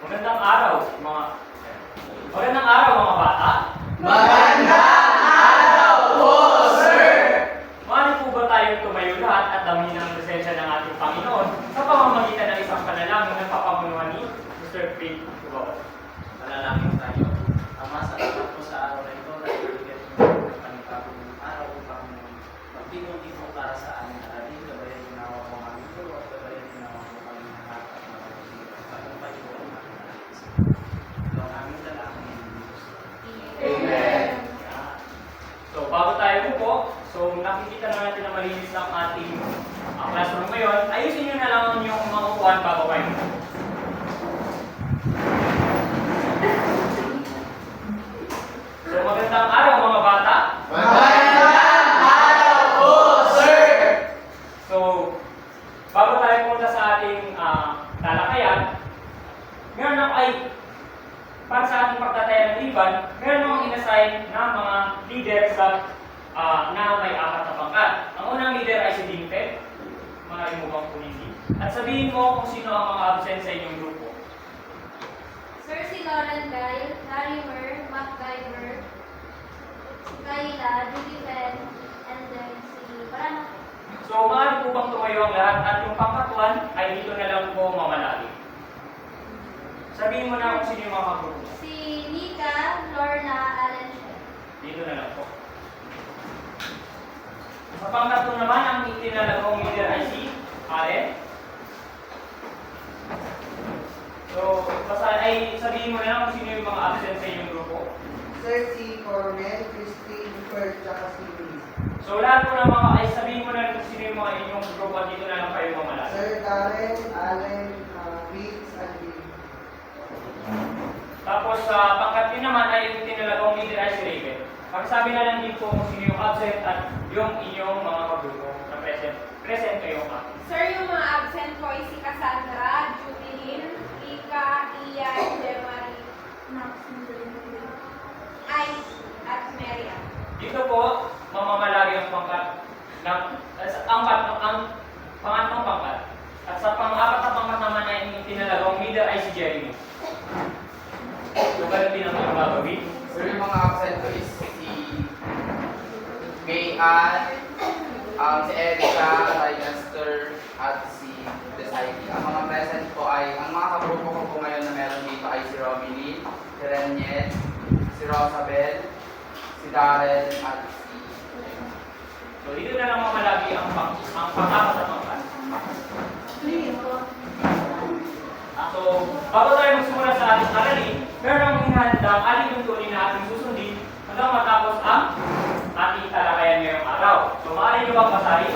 Magandang araw, mga bata. Magandang araw po, sir! Maaari po ba tayong tumayo lahat at damhin ang presensya ng ating Panginoon sa pamamagitan ng isang panalangin ng papamunuan ni Mr. Pete Tugaw? Manalangin tayo. Ama, salamat po sa araw na ito na ibigay mo ng panibagong araw upang magtinong mo para sa amin na rin. Gabayan ginawa mo kami ito at gabayan ginawa mo kami lahat at magpapagod. Pagpapay po ang aking nalagis. Ito ang aming dalangin. Amen. So, bago tayo po, nakikita na natin na malinis ng ating classroom ngayon. Ayusin nyo na lang yung mga upuan bago kayo. So, magandang araw mga bata. Magandang araw po, sir! So, bago tayo pumunta sa ating talakayan, meron ako para sa ating pagtataya ng liban, meron akong inassign na mga leader na may apat na pangkat. Ang unang leader ay si Dingpet, maraming mo bang pumili. At sabihin mo kung sino ang mga absent sa inyong grupo. Sir, si Lauren Guy, Larimer, MacGyver, si Kayla, Judy Pen, and then si Parana. So, maaari po bang tumayo ang lahat at yung pangkatuan ay dito na lang po mamalagi. Sabihin mo na kung sino yung mga grupo. Si Nika, Lorna, Allen, Chef. Dito na lang po. Sa pangkatlo naman, ang itinalagong leader ay si Allen. So, sabihin mo na lang kung sino yung mga absent sa inyong grupo. Sir, si Cornel, Christine, Kurt, tsaka si Luis. So, lahat po ng mga sabihin mo na lang kung sino yung mga inyong grupo at dito na lang kayo mamalagi. Sir, Darren, Allen, Riggs, and Lee. Tapos, sa pangkat naman ay yung itinalagong leader ay si Raven. Pakisabi na lang din po kung sino yung absent at yung inyong mga grupo na present kayong absent. Sir, yung mga absent ko ay si Cassandra, Jubilin, Ika, Ian, Jemari, Ay, at Maria. Dito po, mamamalagi ang pangkat ang pangatlong pangkat. At sa pang-apat na pangkat naman ay yung itinalagong leader ay si Jeremy. So, ganun din ang mga gagawin. Sir, yung mga absent ko is si May Ann, si Erica, Ryanester, at si Desaiki. Ang mga present po ay, ang mga kabrupo ko po ngayon na meron dito ay si Romilyn, si Renyen, si Rosabel, si Darren, at si So, dito na lang mamalagi ang pang-apat na pangkat. So, bago tayo magsimula sa ating aralin, meron akong hinahandang alin-tuntunin na ating susundin hanggang matapos ang ating talakayan ngayong araw. So, maaari nyo bang basahin?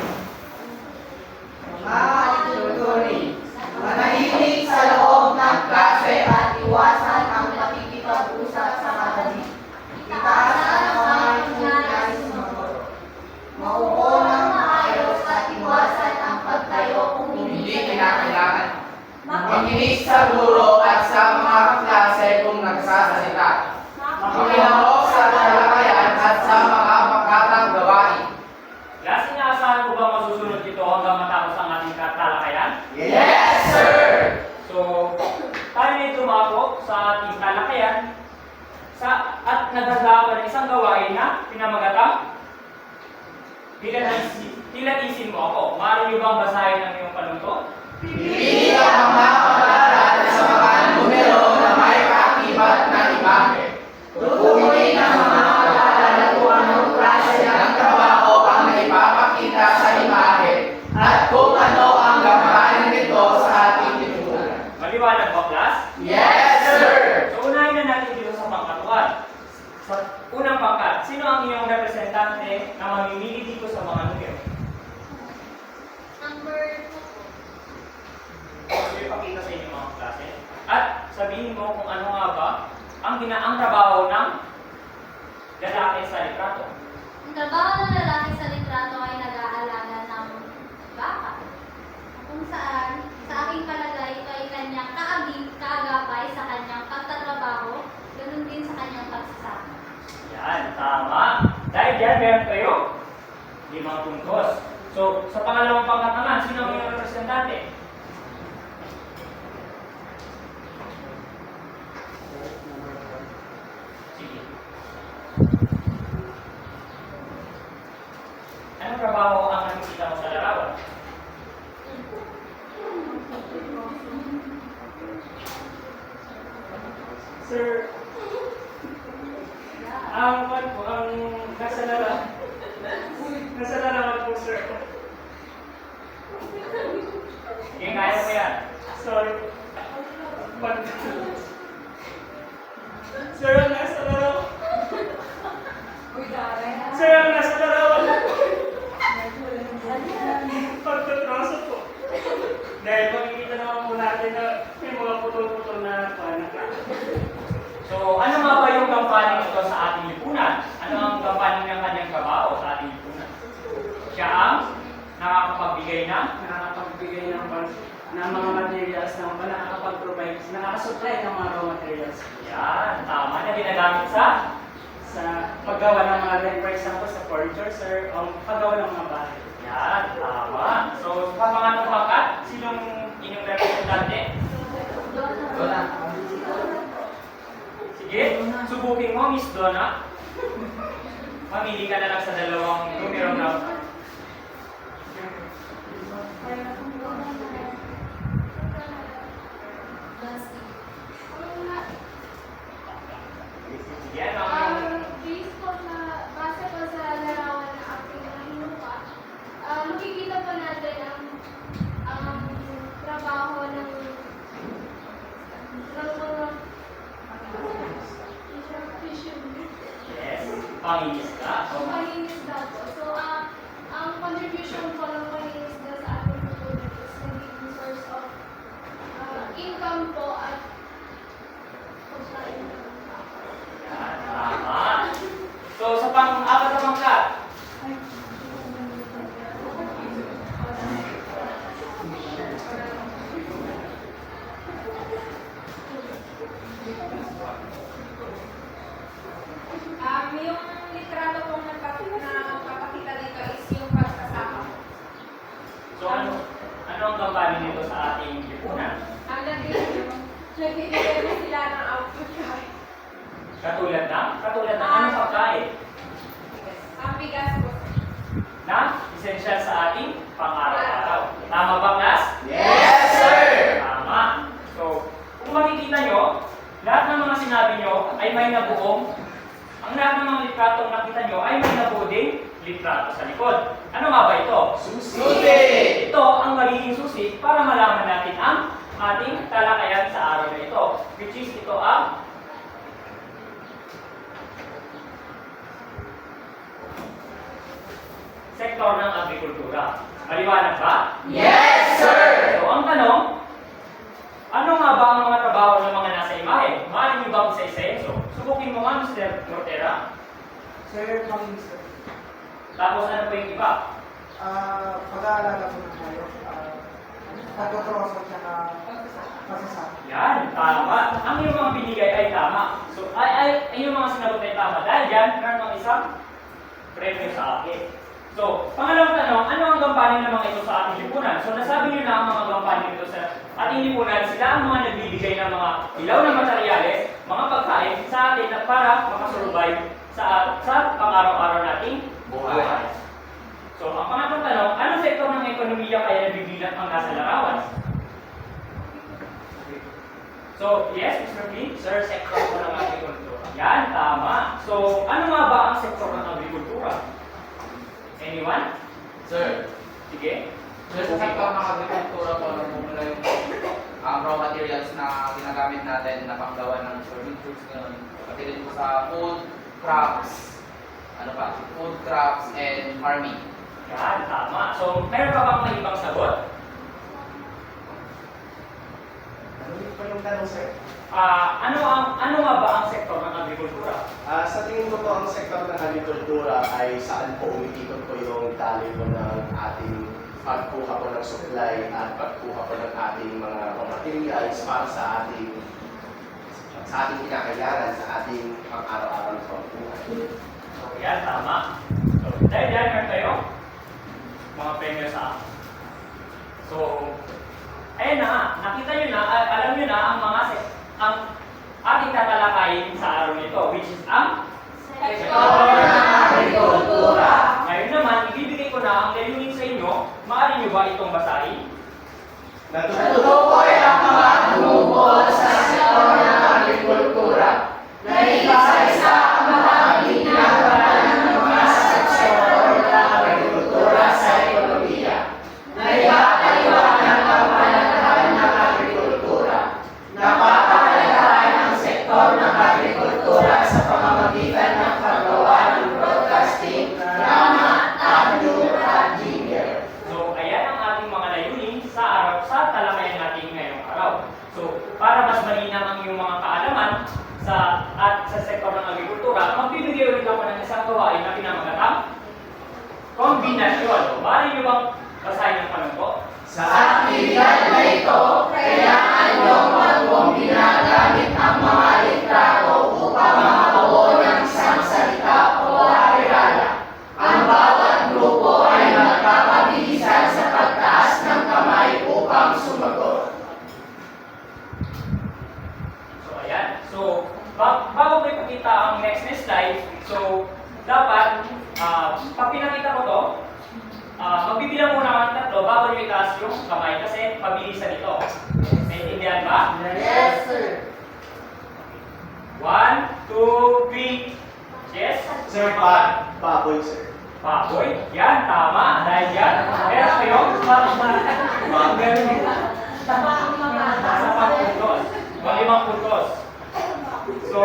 Tuntunin. Manahimik sa loob ng klase at iwasan ang pakikipag-usap sa katabi. Itaasan ang mga nais sumagot. Maupo ng maayos at iwasan ang pagtayo kung hindi kinakailangan. Makinig sa guro at sa mga kaklase kung nagsasalita. Makinig sa talakayan at sa mga pakatang gawain. Yes, inaasahan ko ba masusunod ito hanggang matapos ang ating talakayan? Yes, sir! So, tayo na tumako sa ating talakayan at naghanda pa ng isang gawain na pinamagatang Tilatisin mo ako. Maaari nyo bang basahin ang iyong panunto? Pili ang mga pag-aaral sa mga numero na may kaakibat na imahe. Tukuyin ang mga pag-aaral kung anong klase ng trabaho ang naipapakita sa imahe at kung ano ang gampanin nito sa ating lipunan. Maliwanag ba, class? Yes, sir! So, unahin na natin dito sa pangkatuan. Sa unang pangkat, sino ang iyong representante na mamimili dito sa mga numero? Number 2. So, ipakita sa inyo mga klase. At sabihin mo kung ano nga ba ang trabaho ng lalaki sa litrato. Ang trabaho ng lalaki sa litrato ay nag-aalaga ng baka. Kung saan, sa aking palagay, ito ay kanyang kaagapay sa kanyang pagtatrabaho, ganun din sa kanyang pagsasama. Yan, tama. Dahil dyan, meron kayo 5 puntos. So, sa pangalawang pangkat naman, sino ang iyong representante? Nasa larawan po, sir. Sige, kaya mo yan. Sorry. Sir, ang nasa larawan. Sir, ang nasa larawan. Pagtatraso po. Dahil makikita naman po natin na may mga putol-putol na panak. So, ano nga ba yung gampanin ito sa ating lipunan? Ano ang gampanin ng kanyang trabaho sa ating lipunan? Siya ang nakakapagbigay ng mga materials na nakakapag-provide, nakakasupply ng mga raw materials. Yan, tama na ginagamit sa paggawa ng mga, for example, sa furniture, sir, ang paggawa ng mga bahay. Yan, tama. So, sa pangatong pangkat, sinong inyong representante? Sige, subukin mo, Miss Donna. Mamili ka na lang sa dalawang numero na. Sige, ano ang Base po sa larawan na aking nahinuka, makikita po natin ang trabaho ng yes, pangingisda. pangingisda po. So, ang contribution po ng pangingisda sa ating community is naging source of income po at pagkain ng tao. Yan, tama. So, sa pang-apat na pangkat, Yung litrato pong nagpapakita dito is yung pagkasama. so ano ang gampanin nito sa ating lipunan? Ang nagbibigay mo sila ng output kahit. Katulad ng anong pagkain Ang bigas po. na essential sa ating pang-araw-araw. Tama ba, class? Yes, sir! Tama. So, kung makikita nyo, lahat ng mga sinabi nyo ay may nabuong. Ang lahat ng mga litratong nakita nyo ay may nabuo ding litrato sa likod. Ano nga ba ito? Susi! Ito ang magiging susi para malaman natin ang ating talakayan sa araw na ito. Which is ito ang sektor ng agrikultura. Maliwanag ba? Yes, sir! So, ang tanong, ano nga ba ang mga trabaho ng mga nasa imahe? Maaari niyo ba isa-isayin? So, subukin mo nga, Mr. Mortera. Sir, pangingisda. Tapos ano po yung iba? Pag-aalala po na tayo. Pagkatroso siya na masasama. Yan, tama. Ang iyong mga binigay ay tama. So, ay iyong mga sinagot ay tama. Dahil yan, meron ng isang premyo sa akin. So, pangalawang tanong, ano ang gampanin ng mga ito sa ating lipunan? So, nasabi niyo na ang mga gampanin ito sa ating lipunan. Sila ang mga nagbibigay ng mga ilaw na materyales, mga pagkain sa atin na para makasurvive sa pang-araw-araw nating buhay. So, ang pangatlong tanong, anong sektor ng ekonomiya kaya nabibilang ang nasa larawan? So, yes, Mr. P? Sir, sektor po ng agrikultura. Yan, tama. So, ano nga ba ang sektor ng agrikultura? Anyone? Sir, Sige. sir, sa sektor ng agrikultura po, nagmumula yung raw materials na ginagamit natin na panggawa ng furnitures ngayon. Pati rin po sa food, crops, food, crops, and farming. Yan, tama. So, meron ka bang may ibang sagot? Ano pa yung tanong, sir? Ano nga ba ang sektor ng agrikultura? Sa tingin ko po, ang sektor ng agrikultura ay saan po umiikot po yung tali po ng ating pagkuha po ng supply at pagkuha po ng ating mga raw materials para sa ating kinakailangan sa ating pang-araw-araw na pamumuhay. So, yan, tama. So, dahil yan, meron tayo mga premyo sa akin. So, ayun na nga, nakita nyo na, alam nyo na ang ating tatalakayin sa araw nito, which is ang Sektor ng agrikultura. Ngayon naman, ibibigay ko na ang layunin sa inyo. Maaari nyo ba itong basahin? Natutukoy ang mga tumubuo sa sektor ng agrikultura na isa-isa ang bahagi ng ng mga So, para mas malinaw ang iyong mga kaalaman sa sektor ng agrikultura, magbibigay ulit ako ng isang gawain na pinamagatang kombinasyon. Maaari niyo bang basahin ang tanong ko? Sa aktibidad na ito, kailangan niyong magkombina gamit ang mga litrato upang makabuo ng isang salita o arirala. Ang bawat grupo ay magpapabilisan sa pagtaas ng kamay upang sumagot. So, ayan. So, bago ko ipakita ang next slide, so, dapat, pag pinakita ko to, magbibilang muna ako ng tatlo bago nyo itaas yung kamay kasi pabilisan ito. Naintindihan ba? Yes, sir. 1, 2, 3. Yes? Sir, baboy, sir. Baboy. Yan, tama. Dahil yan. Meron kayo? Nasa 5 puntos. 5 puntos. So,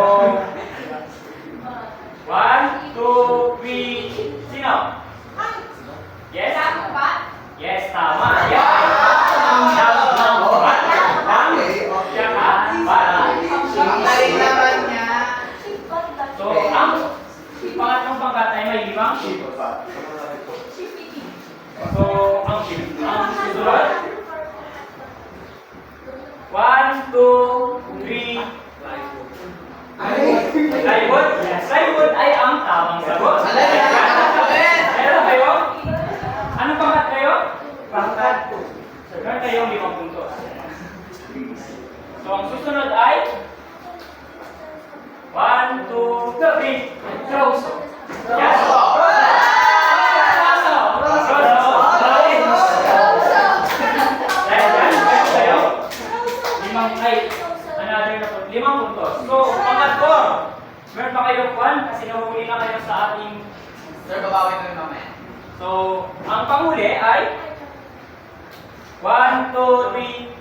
1, 2, 3. Sino? Yes? Yes, tama. Yes. Ang galing naman niya. So, ang pangatlong pangkat ay may 5. So, ang susunod. 1, 2, 3. Plywood? Yes, plywood ay ang tamang sagot. Meron kayo? Anong pangkat kayo? Pangkat po. Meron kayong 5 puntos. So, ang susunod ay 1, 2, 3. Close. Yes. Limang puntos. So, pangatlo, meron pa kayong 1 kasi nahuli na kayo sa ating. Sir, babawi kami mamaya. So, ang panghuli ay 1, 2, 3.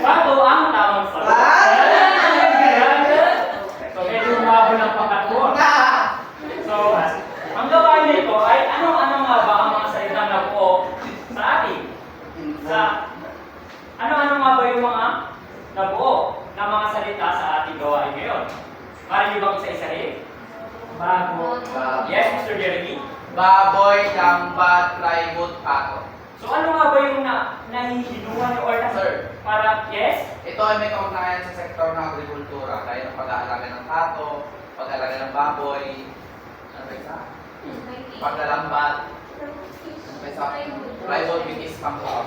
Bato ang tamang sagot. So, medyo umabot ng pangatlo. So, ang gawain nito ay ano nga ba ang mga salitang nabuo sa atin? Ano nga ba yung mga nabuo na mga salita sa ating gawain ngayon? Kaya niyo bang isa-isahin? Bago. Yes, Mr. Jeremy? Baboy, lambat, plywood, pato. So ano nga ba yung nahihinuhan niyo or Sir. para, yes? Ito ay may kaugnayan sa sektor ng agrikultura, kaya ng pag-aalaga ng pato, pag-aalaga ng baboy, ano ba isa? Paglalambat, ano ba isa? Plywood, bitis, pangkaw.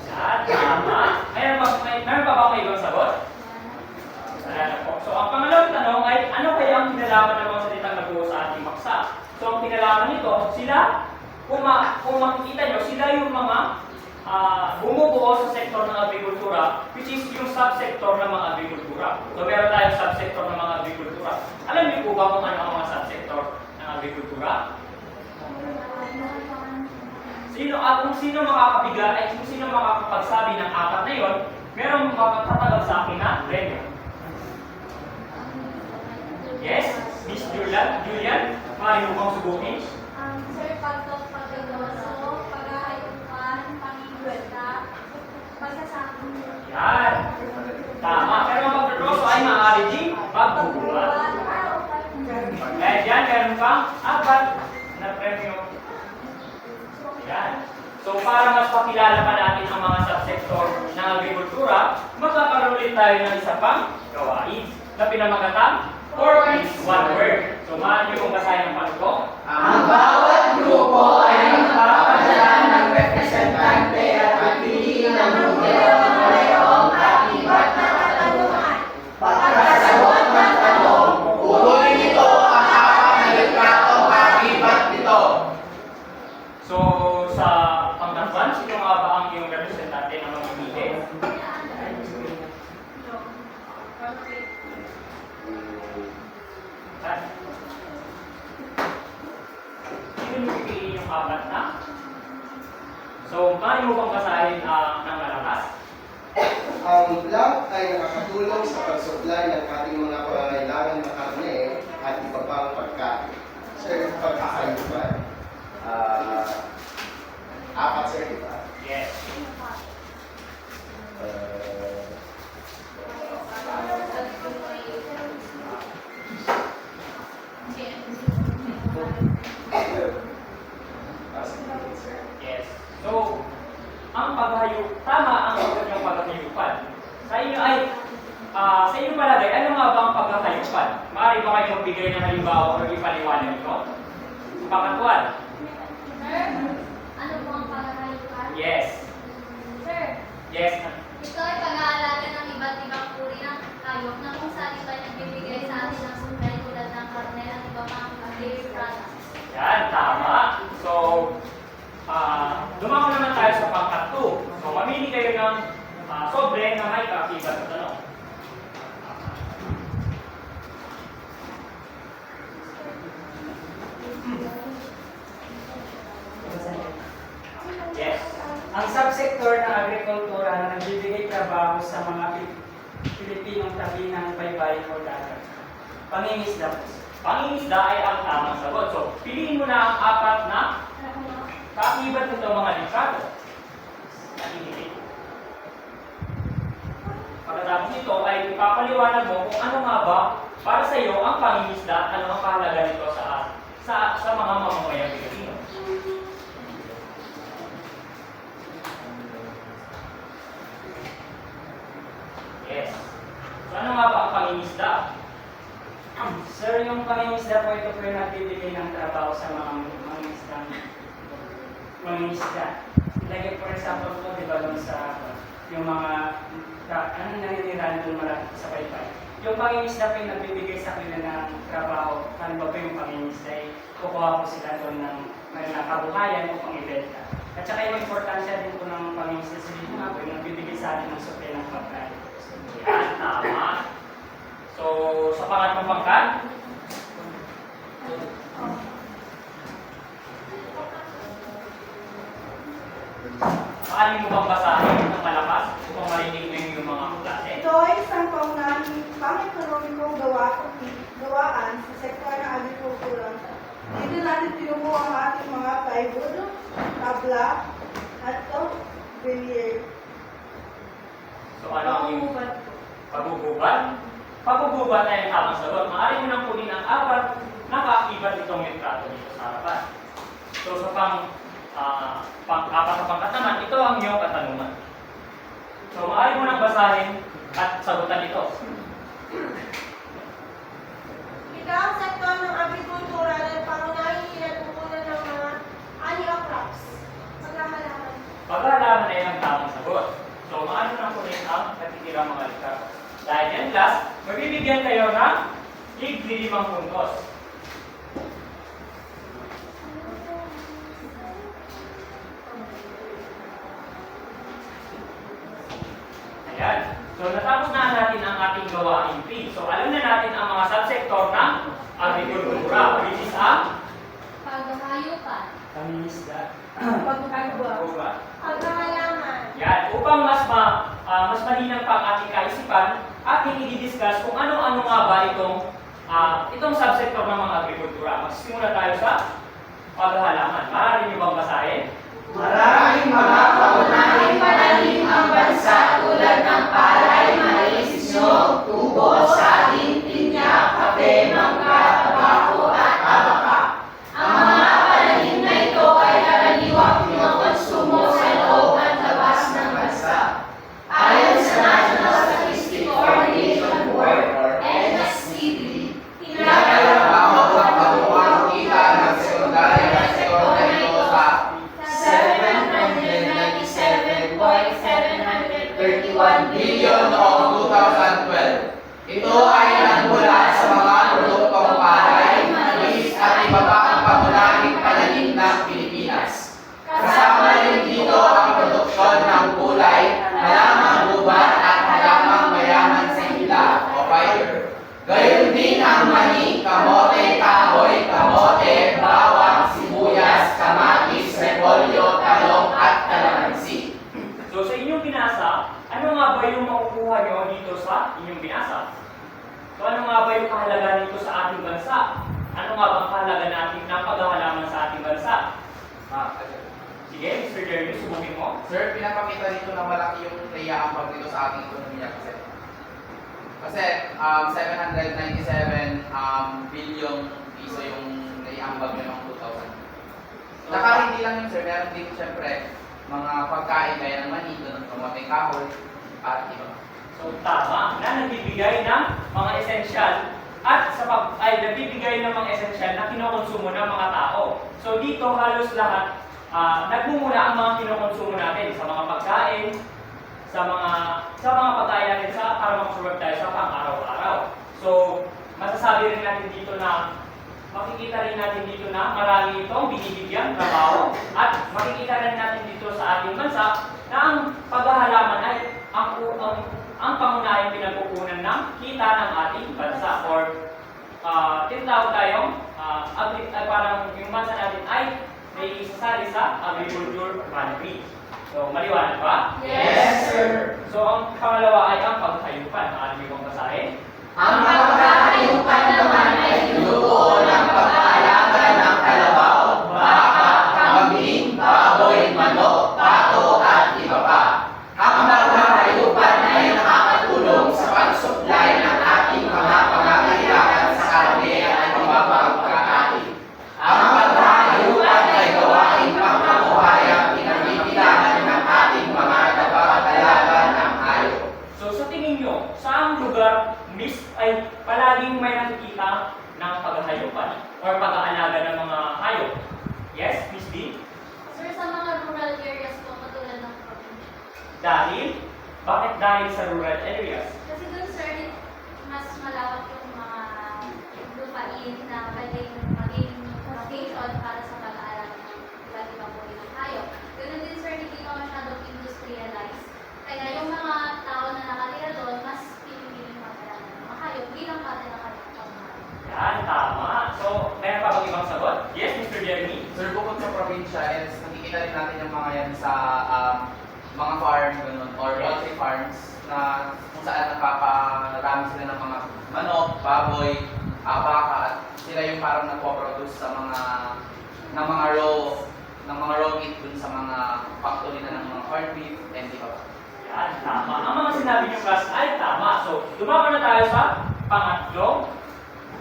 Yan, tama. Meron pa ba may ibang sagot? Wala na po. So ang pangalawang tanong ay ano kaya ang kinalaman ng mga salitang nabuo sa ating paksa? So ang kinalaman nito, sila, kung makikita nyo, sila yung mga bumubuo sa sektor ng agrikultura, which is yung subsektor ng mga agrikultura. So meron tayong subsektor ng mga agrikultura. Alam niyo po ba kung ano ang mga subsektor ng agrikultura? Kung sino makakabigla ay kung sino makakapagsabi ng 4 na yon, merong makakatagal sa akin na premyo. Yes? Miss Julian? Maaari mo bang subukin? Sir, pagkagawaso, pag-ahayupan, pangingweta, pagsasakong. Yan. Tama. Pero ang pagdodroso ay maaari din pagbubuhat. Dahil dyan, meron pang 4 na premyo. Yan. So, para mas pakilala pa natin ang mga subsektor ng agrikultura, magkakaroon ulit tayo ng isa pang gawain na pinamagatang 4 is 1 word. So, maaari niyo kung basahin ang panugtong. Ang bawat grupo ay magpapadala ng representante at magpili ng numero ng mayroong kaakibat na katanungan. Pagkasagot ng tanong, pupulin nito ang 4 na litratong kaakibat nito. So, sa pangkatwan, sino nga ba ang iyong representante na mamimili? Sino yung pipiliin yung 4 na? So, maaari mo bang basahin ng malakas? Ang blank ay nakakatulong sa pag-supply ng ating mga pangangailangan na karne at iba pang pagkain. Sir, pagkakayupan. Apat sir, di ba? Yes. Yes. So, ang tama ang sagot ng paghahayupan. Sa inyo ay, sa inyo palagay, ano nga ba ang paghahayupan? Maaari ba kayo magbigay ng halimbawa o ipaliwanag ito? Pakatuan. Sir, ano po ang paghahayupan? Yes. Sir, Yes. ito ay pag-aalaga ng iba't ibang uri ng hayop na kung saan iba nagbibigay sa atin ng supply tulad ng karne at iba pang dairy products. Yan, tama. So, dumako naman tayo sa pangkat 2. So, mamili kayo ng sobre na may kaakibat na tanong. Yes. Ang subsektor ng agrikultura na nagbibigay trabaho sa mga Pilipinong tabi ng baybayin o dagat. Pangingisda po. Pangingisda ay ang tamang sagot. So, piliin mo na ang apat na kaakibat nito mga litrato. Nakikinig. Pagkatapos nito ay ipapaliwanag mo kung ano nga ba para sa iyo ang pangingisda at ano ang kahalaga nito sa mga mamamayang Pilipino. Yes. So, ano nga ba ang pangingisda? Sir, yung pangingisda po, ito po yung nagbibigay ng trabaho sa mga mangingisda. Like for example po, di ba, dun sa yung mga naninirahan doon malapit sa baybay. Yung pangingisda po yung nagbibigay sa kanila ng trabaho. Ano ba po yung pangingisda? Kukuha po sila doon ng kabuhayan upang ibenta. At saka yung importansya din po ng pangingisda sa dito nga po, yung nagbibigay sa atin ng supply ng pagkain. Yan, tama. So, sa pangatlong pangkat, maaari mo bang basahin ng malakas upang marinig mo yung mga klase? Ito ay isang pangunahing pang-ekonomikong gawaan sa sektor ng agrikultura. Dito natin pinubuo ang ating mga plywood, tabla, at billiard. So, ano ang yung pagugubad? Pagugubad ay ang tamang sagot. Maaari mo nang kunin ang apat na kaakibat nitong litrato dito sa harapan. So, sa apat na pangkat naman, ito ang iyong katanungan. So, maaari mo nang basahin at sagutan ito. Ito ang sektor ng agrikultura na pangunahing pinagkukunan ng mga annual crops. Paghahalaman. Paghahalaman ay ang tamang sagot. So, maaari mo nang kunin ang natitirang mga litrato. Dahil yan, last, magbibigyan kayo ng tig 5 puntos. Ayan. So, natapos na natin ang ating gawain P. So, alam na natin ang mga subsektor ng agrikultura, which is ang Paghahayupan. Pangingisda. pagbubuhat. Paghahalaman. Yan, upang mas malinang pa ang ating kaisipan, ating i-discuss kung ano-ano nga ba itong subsektor ng mga agrikultura. Magsisimula tayo sa paghahalaman. Maaari niyo bang basahin? Maraming mga pangunahing pananim ang bansa tulad ng palay, mais, nyog, tubo, saging, pinya, kape, mangga, tabako at abaka. Ang mga pananim na ito ay karaniwang pinokonsumo sa loob at labas ng bansa. Ayon sa National Statistics Coordination Board, NSCD, tinatalabaho ang kabuuang kita ng sekundarya na sektor na ito sa 797.731 billion noong 2012. Ito ay nagmula sa mga produktong palay, mais at iba pa ang pangunahing pananim ng Pilipinas. Kasama rin dito ang produksyon ng gulay, halamang gubat at halamang mayaman sa hila o fiber. Gayon din ang mani, kamote, kahoy, kamote, bawang, sibuyas, kamatis, repolyo, talong at kalamansi. So, sa inyong binasa, ano nga ba yung makukuha nyo dito sa inyong binasa? So, ano nga ba yung kahalagan nito sa ating bansa? Ano nga bang kahalaga natin ng paghahalaman sa ating bansa? Sir. Sige, Mr. Jeremy, subukin mo. Sir, pinapakita dito na malaki yung naiaambag dito sa ating ekonomiya kasi 797 billion piso yung naiambag nyo ng 2000. Saka hindi lang yun, sir, meron din siyempre mga pagkain gaya ng manito, ng kamote kahoy, at iba. So, tama na nagbibigay ng mga esensyal at nagbibigay ng mga esensyal na kinokonsumo ng mga tao. So, dito halos lahat nagmumula ang mga kinokonsumo natin sa mga pagkain, sa mga pagkain natin para makasurvive tayo sa pang-araw-araw. So, masasabi rin natin dito na makikita rin natin dito na marami itong binibigyan trabaho at makikita rin natin dito sa ating bansa na ang paghahalaman ay ang pangunahing pinagkukunan ng kita ng ating bansa or tinatawag tayong parang yung bansa natin ay may isasali sa agriculture country. So, maliwanag ba? Yes, sir. So, ang pangalawa ay ang paghayupan. Ano yung basahin? Ang paghahayupan naman ay tinutuon ng pag-aalaga ng kalabaw, baka, kambing, baboy, manok, pato, at iba pa. Ang paghahayupan ay nakakatulong sa pag-supply ng ating mga pangangailangan sa karne at iba pang pagkain. Ang paghahayupan ay gawain pangkabuhayan pinagbibilangan ng ating mga tagapag-alaga ng hayop. So, sa tingin nyo, saang lugar ay palaging may nakikita ng paghahayupan or pag-aalaga ng mga hayop? Yes, Miss D? Sir, sa mga rural areas po, katulad ng probinsya. Dahil? Bakit dahil sa rural areas? Kasi doon, sir, mas malawak yung mga lupain na pwedeng maging location para sa pag-aalaga ng iba't ibang uri ng hayop. Ganun din, sir, hindi pa masyadong industrialized. Kaya yung mga tao na nakatira doon, mas pinipiling mag-alaga ng mga hayop bilang parte ng kanilang pamumuhay. Yan, tama. So, meron pa bang ibang sagot? Yes, Mr. Jeremy? Sir, bukod sa probinsya, nakikita rin natin yung mga yan sa mga farm, ganun, or poultry farms, na kung saan nagpaparami sila ng mga manok, baboy, baka, at sila yung parang nagpo-produce sa mga raw meat dun sa mga factory na ng mga corned beef, and di ba? Yan, tama. Ang mga sinabi niyo class ay tama. So, lumaban na tayo sa pangatlo,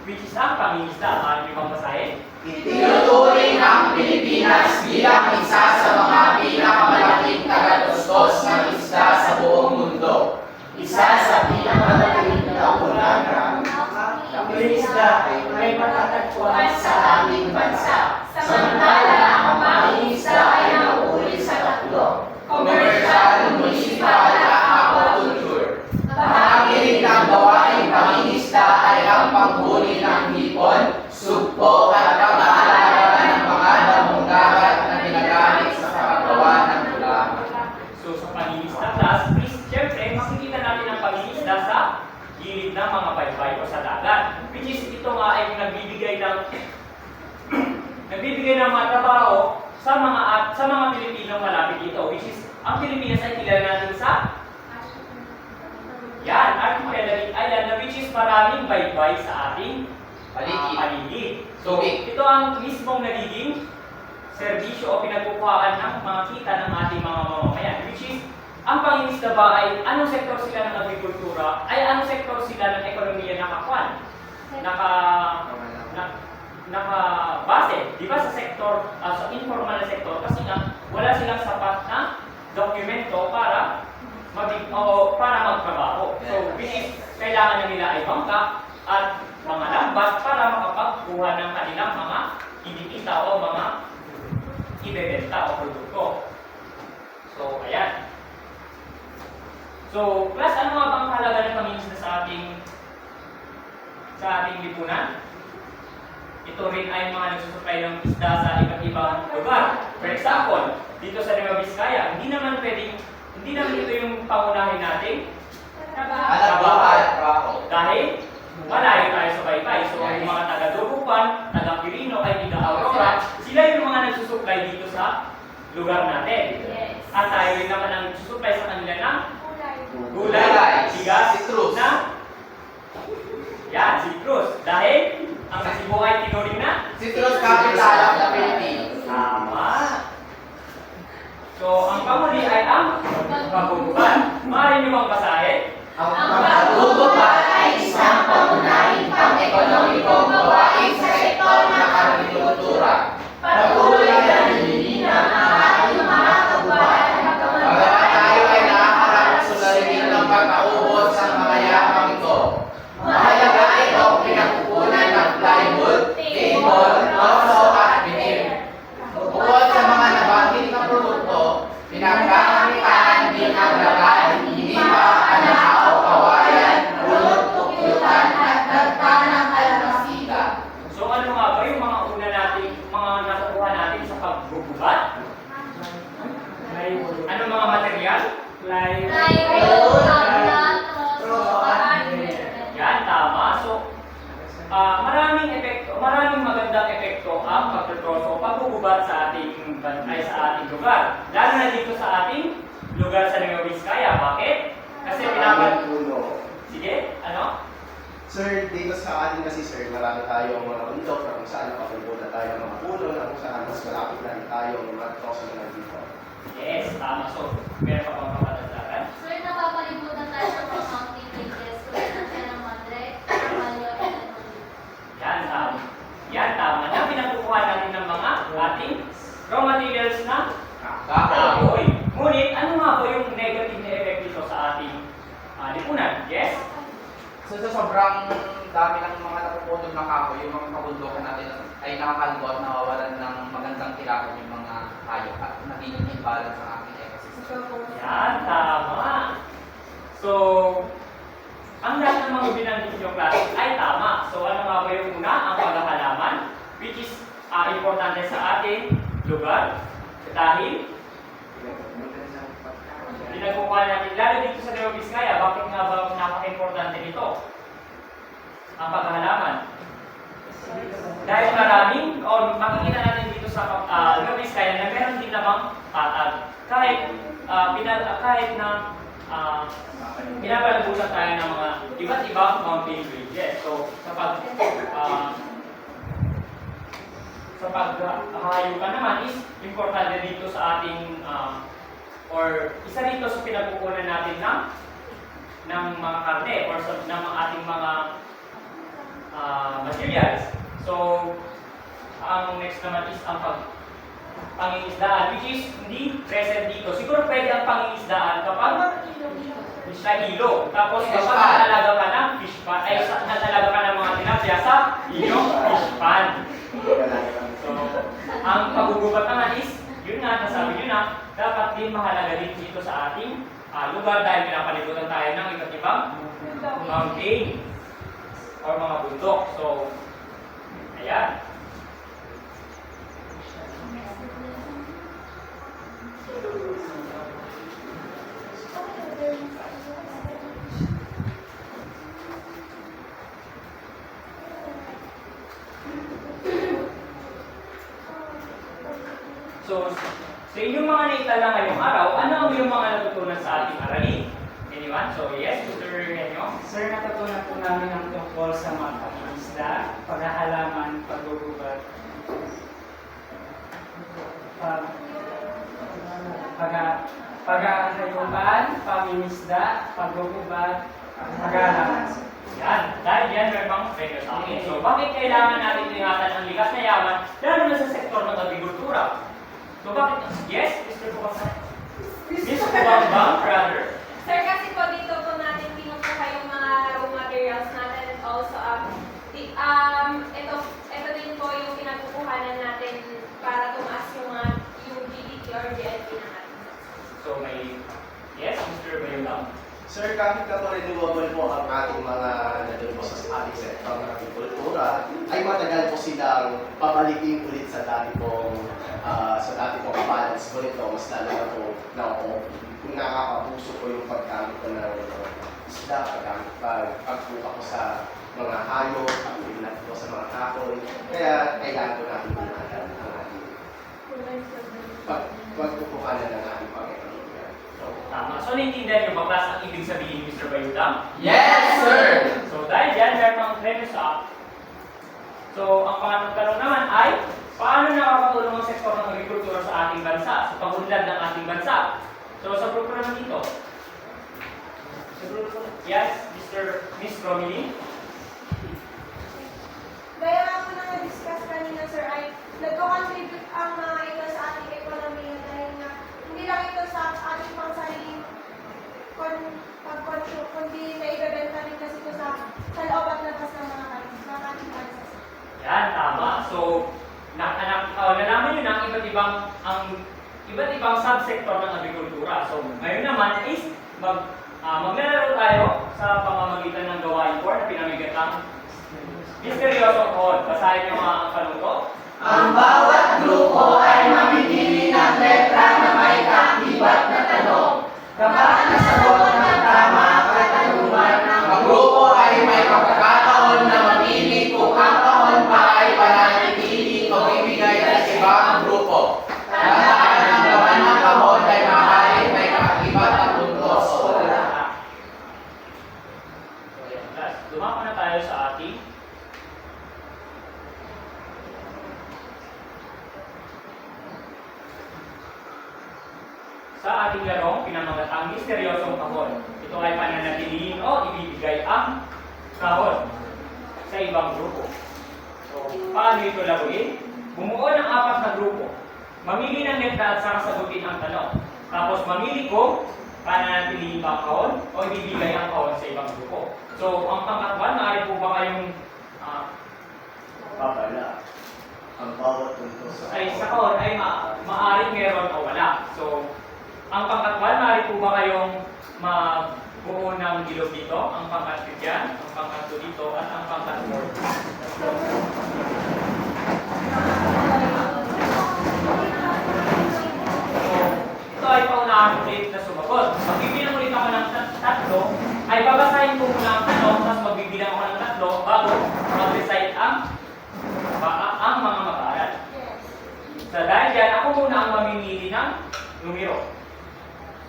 which is ang pangingisda. Ano yung bang basahin? Itinuturing ang Pilipinas bilang isa sa mga pinakamalaking tagatustos ng isda sa buong mundo. Isa sa pinakamalaking taunan ng isda ay may matatagpuan sa aming bansa. Samantala, ang pangingisda ay nauuli sa tatlo: komersyal, munisipal, at aquaculture. Bahagi rin ng gawaing pangingisda ay ang panghuli ng hipon, sugpo, at pag-aalaga ng mga damong dagat na ginagamit sa paggawa ng gulaman. So, sa pangingisda class, please, syempre, makikita natin ang pangingisda sa gilid ng mga baybay o sa dagat. Which is, ito nga ay nagbibigay ng mga trabaho sa mga Pilipinong malapit dito. Which is, ang Pilipinas ay kilala natin sa Archipelagic Island, na which is maraming baybay sa ating paligid. So, ito ang mismong nagiging serbisyo o pinagkukuhaan ng mga kita ng ating mga mamamayan. Which is, ang pangingisda ba ay anong sektor sila ng agrikultura, ay anong sektor sila ng ekonomiya nakabase, di ba, sa sektor, sa informal na sektor, kasi nga wala silang sapat na dokumento para magtrabaho. So, which is, kailangan na nila ay bangka at mga lambat para makapagkuha ng kanilang mga kinikita o mga ibebenta o produkto. So, ayan. So, class, ano nga bang halaga ng pangingisda sa ating lipunan? Ito rin ay mga nagsusupply ng isda sa iba't ibang lugar. For example, dito sa Nueva Vizcaya, hindi naman ito yung pangunahin natin. Trabaho. Dahil malayo tayo sa baybay. So, yung mga taga-Durupan, taga-Quirino, ay taga-Aurora, sila yung mga nagsusupply dito sa lugar natin. Yes. At tayo rin naman ang nagsusupply sa kanila ng Gulay, bigas, citrus. citrus. Dahil ang Cebu ay tinuring na Citrus capital of the Philippines. Tama. So, ang pamuli ay ang pagugubad. Maaari niyo bang basahin? Ang pagugubad ay isang pangunahing pang-ekonomikong gawain sa sektor ng agrikultura. Patuloy na nililinaw ang ating mga kabuhayan hanggang Bagamat tayo ay nakaharap sa suliranin ng pagkaubos sa mga yamang ito, mahalaga itong pinagkukunan ng plywood, table, troso at bitin. Bukod sa mga nabanggit na produkto, pinagkakamitaan din ang laban, hinipa, anahaw, kawayan, ulot, tukyutan at dagta ng alamasita. So, ano nga ba yung mga una natin, mga nakukuha natin sa paggugubad? Ano mga material? Plywood, tabla, troso, at Yan, tama. So, maraming magandang epekto ang pagtutroso, paggugubad sa ating lugar. Lalo na dito sa ating lugar sa Nueva Vizcaya. Bakit? Kasi Puno. Sige, ano? Sir, dito sa atin kasi sir, marami tayong mga bundok na kung saan nakapupunta tayo ng mga puno na kung saan mas malapit na tayo ng mga troso na nandito. Yes, tama. So, meron pa pang kapatadaran. Sir, napapalibutan tayo sa mga mountain ranges tulad ng Sierra Madre, Carvalho, and Antonio. Yan, tama. Yan, tama. Na pinagkukuha natin ng mga ating raw materials na kahoy. Ngunit, ano nga ba yung negative na effect dito sa ating lipunan? Yes? So sa sobrang dami ng mga napuputol na kahoy, yung mga kabundukan natin ay nakakalbo at nawawalan ng magandang tirahan yung mga hayop at nagiging imbalance ang ating ecosystem. Yan, tama. So, ang lahat ng mga binanggit yung klase ay tama. So, ano nga ba yung una? Ang paghahalaman, which is importante sa ating lugar. Dahil, pinagkukuha natin, lalo dito sa Nueva Vizcaya, bakit nga ba napaka-importante nito? Ang paghahalaman. Dahil maraming, o makikita natin dito sa Nueva Vizcaya na meron din namang patag. Kahit na pinapalagusan tayo ng mga iba't ibang mountain ranges. So, sa paghahayupan naman is importante dito sa ating or isa dito sa pinagkukunan natin ng mga karne or ng ating mga materials. So, ang next naman is ang pangingisdaan, which is hindi present dito. Siguro pwede ang pangingisdaan kapag sa ilog. Tapos kapag natalaga ka ng fish pan, ay natalaga ka ng mga tilapia sa iyong fish pan. So, ang paggugubat naman is, yun nga, nasabi nyo na, dapat din mahalaga din dito sa ating lugar dahil pinapalibutan tayo ng iba't ibang mountain or mga bundok. So, ayan. So, sa inyong mga naitala ngayong araw, ano ang iyong mga natutunan sa ating aralin? Anyone? So, yes, Mr. Renyo? Sir, natutunan po namin ang tungkol sa mga pag-iisda, paghahalaman, paggugubad, paghahayupan, pangingisda, paggugubad, paghahalaman. Yan. Dahil yan, may mga premyo sa akin. So, bakit kailangan natin ingatan ang likas na yaman, lalo na sa sektor ng agrikultura? So, bakit? Yes, Mr. Pukasan? Mr. Bambang, brother? Sir, kasi po dito po natin pinukuha yung mga raw materials natin and also ito din po yung pinagkukuhanan natin para tumaas yung GDP or GNP natin. So, may... Yes, Mr. Bayulang? Sir, kahit na po renewable po ang ating mga nandun po sa ating sektor ng agrikultura, ay matagal po silang pabalikin ulit sa dati pong balance po nito. Mas lalo na po na kung nakakapuso po yung paggamit ko ng isda, pagbuka ko sa mga hayop, pag-ulat po sa mga kahoy. Kaya kailangan po natin ingatan ang ating pagkukuhanan ng ating pag-ekonomiya. Tama. So, naiintindihan niyo ba, class, ang ibig sabihin ni Mr. Bayutang? Yes, sir! So, dahil dyan, meron pang premyo sa... So, ang pangatong tanong naman Paano nakakatulong ang sektor ng agrikultura sa ating bansa, sa pag-unlad ng ating bansa? So, sa grupo naman dito. Sa grupo, yes, Miss Romilly? Gaya nga po na na-discuss kanina, sir, ay nagko-contribute ang mga ito sa ating ekonomiya dahil nga hindi lang ito sa ating pang sariling pag-consume, kundi naibebenta rin kasi ito sa loob at labas ng mga ating bansa. Yan, tama. So, nalaman nyo na ang iba't ibang subsektor ng agrikultura. So, ngayon naman is maglalaro tayo sa pamamagitan ng gawain 4 na pinamigatang misteryosong code. Basahin nyo mga panuto. Ang bawat grupo ay mamimili ng letra na may kaakibat na tanong. Kapag nasagot ng tama ang katanungan ng Ang grupo ay may pagkakataon na mamili kung ang kahon pa ay pananatili o bibigay sa ibang grupo. Tandaan ang laman ng kahon ay maaaring may kaakibat na puntos o wala. So, yan. Dumako na tayo sa ating larong pinamagatang misteryosong kahon. Ito ay pananatilihin o ibibigay ang kahon sa ibang grupo. So, paano ito laruin? Bumuo ng 4 na grupo. Mamili ng letra at saka sagutin ang tanong. Tapos mamili kung pananatilihin ba ang kahon o ibibigay ang kahon sa ibang grupo. So, ang pangkatwan, maaari po ba kayong Babala. Ang bawat puntos ay sa kahon ay maaaring meron o wala. So, ang pangkatwan, maaari po ba kayong magbuo ng ilog dito? Ang pangkatlo dyan, ang pangkatlo dito, at ang pangkatlo. Ito ay paunahan ulit na sumagot. Magbibilang ulit ako ng tatlo, ay babasahin ko muna ang tanong, tapos magbibilang ako ng tatlo bago mag-recite ang mga mag-aaral. So dahil dyan, ako muna ang mamimili ng numero.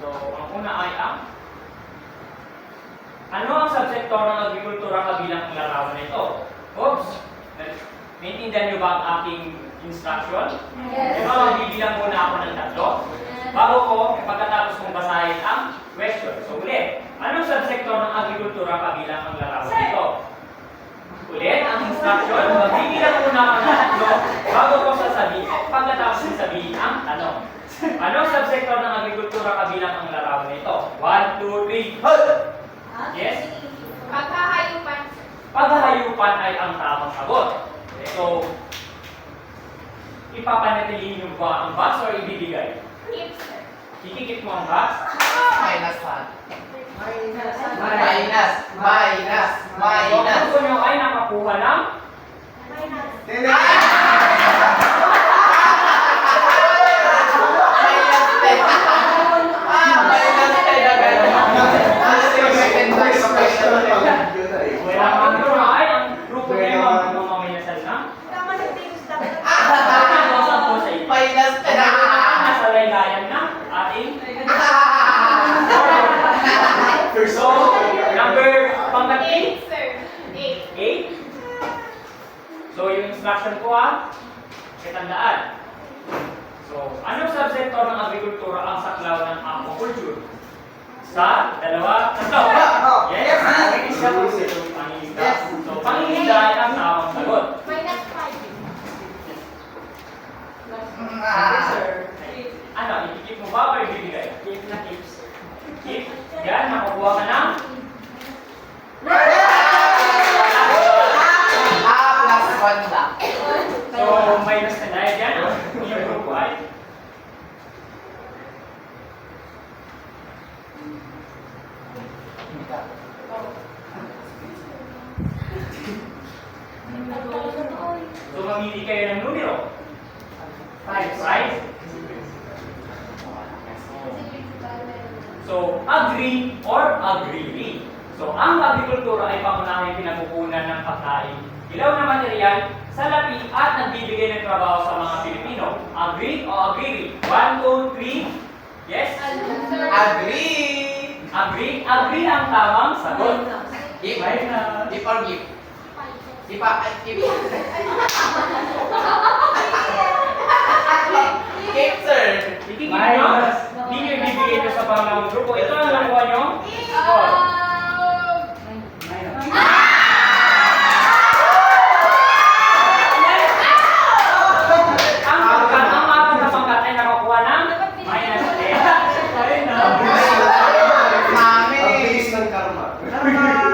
So, ang una ay ano ang subsektor ng agrikultura kabilang ang larawan na ito? Oops! Naintindihan niyo ba ang aking instruction? Yes. Diba, magbibilang muna ako ng tatlo? Bago ko, pagkatapos kong basahin ang question. So, ulit. Anong subsektor ng agrikultura kabilang ang larawan na ito? Ulit, ang instruction, magbibilang muna ako ng tatlo bago ko sasabihin, pagkatapos kong sabihin ang tanong. Anong subsektor ng agrikultura kabilang ang larawan nito? 1, 2, 3. Yes? Pagkahayupan. Paghahayupan ay ang tamang sagot. So, ipapanatilihin mo ba ang box or ibibigay? Hipster. Kikikip mo ang box? Minus 1. Minus. Minus. Minus. So, Minus. ang gusto nyo ay nakakuha ng ang gusto nyo ay ang grupo nyo ang mamamayasal ng Tama ng tips dapat. nasa laylayan ng ating so, number pangkat 8? Sir. 8. 8? So, yung instruction ko kitandaan. So, anong subsektor ng agrikultura ang saklaw ng aquaculture? Sa, dalawa, tatlo. Yes? Pangingisda po sila. Pangingisda. So, pangingisda ay ang tamang sagot. Minus 5. Ano, ikikip mo ba o ibibigay? Keep na tips. Keep. Yan, nakukuha ka ng +1 lang. so, minus na dahil yan. Yung grupo ay so, mamili kayo ng numero. 5, right? So, agree or agree. So, ang agrikultura ay pangunahing pinakukunan ng pagkain, ilaw na material, salapi at nagbibigay ng trabaho sa mga Pilipino. Agree o agree? 1, 2, 3. Yes? Agree. Agree? Agree ang tamang sagot. Give. Minus. Give or give. Give. Isikip nyo, hindi nyo ibibigay ito sa pangalawang grupo. Ito ang nakuha nyo. Score. Ang apat na pangkat ay nakakuha ng minus 10. Mami! Ang bilis ng karma.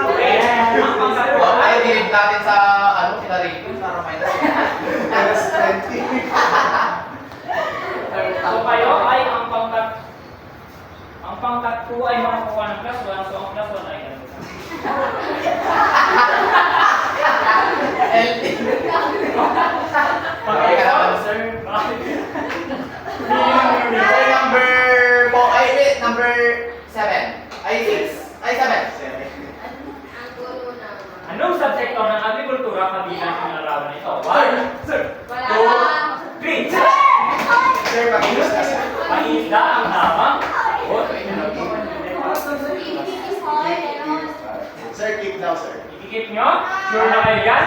Okay, ang pangkat po Ay, ay dilip natin sa, sila rito para may Minus 20. so kayo ay ang pangkat po ay makakuha ng plus 1, so ang plus 1 ay ganito. Okay ka naman, sir. Sir, number 4, ay, wait, number 7. Ay, 6. Ay, 7. Anong subsektor ng agrikultura kabilang ang larawan nito? 1, Sir. 2, 3. Sir, makinis na sir. Pangisda ang tamang. Sir, keep daw, sir. Ikikip nyo? Sure na kayo yan?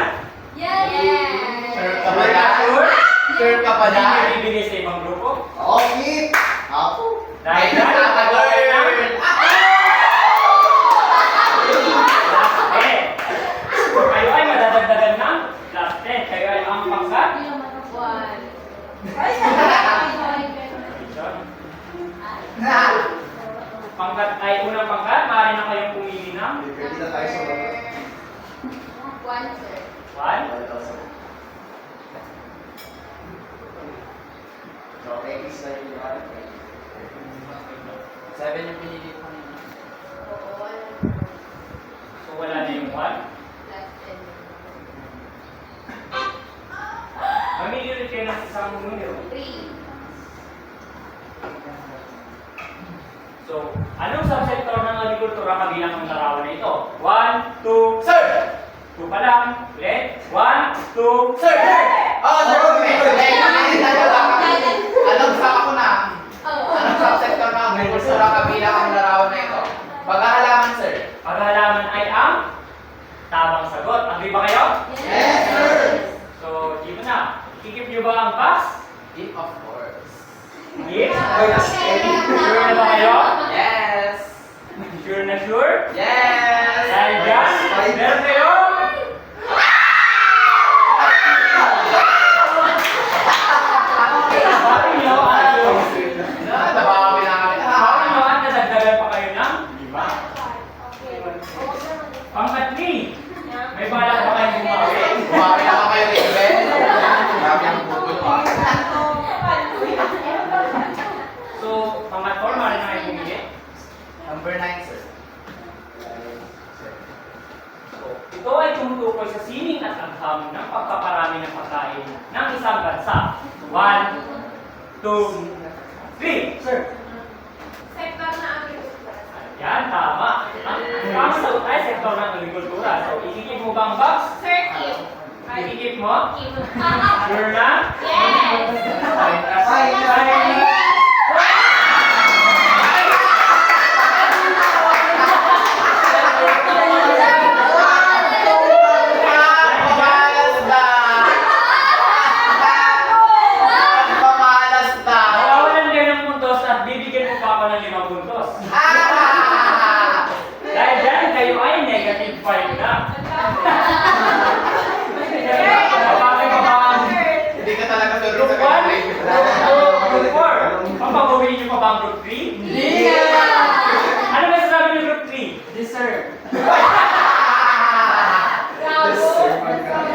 Sir ka ba yan? Sure ka ba Hindi nyo yan? ibibigay sa ibang grupo? Oo, keep. Ako. Dahil Ay, yan, nakakagawin. eh, kayo ay madadagdagan ng plus 10. Kayo ay ang pangkat. Pangkat ay unang pangkat. Maaari na kayong pumili ng Pwede na tayo sa mga. 1. So, X na yung lahat. 7 yung pinili ko kanina. So wala na yung 1. Mamili ulit kayo ng isang numero. So, anong subsektor ng agrikultura kabilang ang larawan na ito? 1, 2, Sir! 2 pa lang. Ulit. 1, 2, Sir! Oh, sir, alam sa ako na. Anong subsector ng agrikultura kabilang ang larawan na ito? Pag-aalaman, sir. Paghalaman ay ang tamang sagot. Agree ba kayo? Yes, sir. So, dito na. Ikikip nyo ba ang box? If of course. Yes. Minus 10. Sure na ba kayo? Yes! Sure na sure? Yes! Dahil dyan, meron kayo. Bakit nyo at Nabawi na kami. bakit nyo at nadagdagan pa kayo ng 5? Pangkat 3. May balak ba kayong bumawi? Bumawi na kayo rin, Ben. Grabe ang bugulo. So, pangkat 4, maaari na kayo pumili. Number 9, sir. So, ito ay tumutukoy sa sining at agham ng pagpaparami ng pagkain ng isang bansa. 1, 2, 3. Sir. Yan, tama. Ang tamang sagot ay sektor ng agrikultura. So, ikikip mo ba ang box? Ikikip mo? Sure na? Pamalas na! Pamalas na! Nawawalan kayo ng puntos at bibigyan mo pa ako ng 5 puntos. Dahil dyan, kayo ay negative 5 na. Bakit ba ba ang Hindi ka talaga sir group sa 1? Group 4? Papagawin niyo pa ba ang group 3? Hindi! Ano ba sasabi ng group 3? Yes, sir. Yes, sir. My God.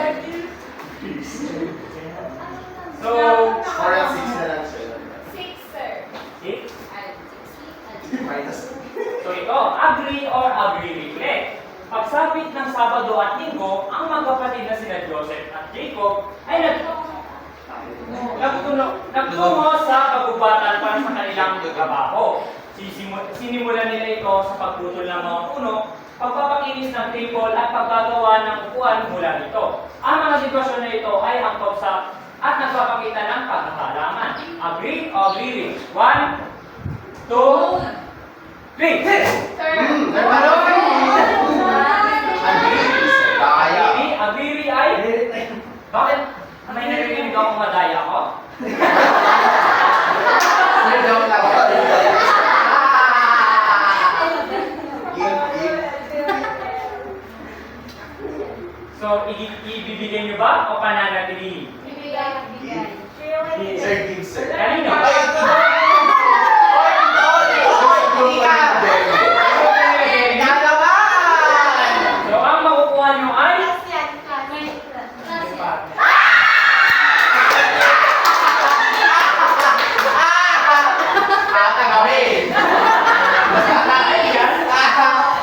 So, 4 and 6 na lang, sir. 6. Minus. So ito, agree or agree ulit. Pagsapit ng Sabado at Linggo, ang magkapatid na sina Joseph at Jacob ay nagtungo sa kagubatan para sa kanilang trabaho. Sinimulan nila ito sa pagputol ng mga puno, pagpapakinis ng table at paggagawa ng upuan mula nito. Ang mga sitwasyon na ito ay angkop sa at nagpapakita ng pagkakalangan. Agree o agree? 1, 2, 3. Agree ay? Bakit? May narinig akong madaya ko? Sir, joke lang Ibibigay niyo ba o pananatilihin? Bibigay. Sir, give, sir. Kanino? So, ang makukuha niyo ay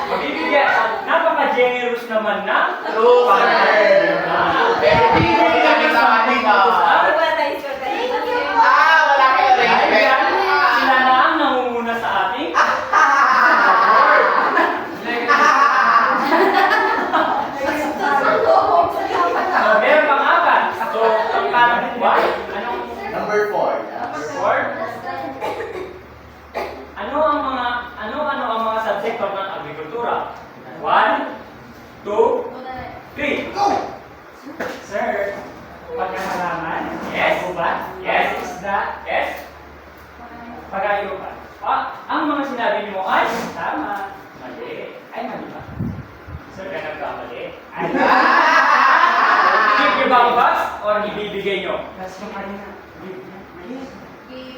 mabibigyan. Napaka-generous naman na. Sila na ang nangunguna sa ating So, meron pang apat. So, ang parang why? Anong Number 4. four? Ano ang mga subsektor ng agrikultura? 1, 2, 3. Sir, pagkakalaman, Yes. gubat, Yes. isda, Yes? pag-ayupan. Ang mga sinabi niyo ay Tama. mali. Ay, mali ba? Sir, ka nagkamali. Ay, Give niyo ba ang box or ibibigay niyo? that's yung kanina. Give.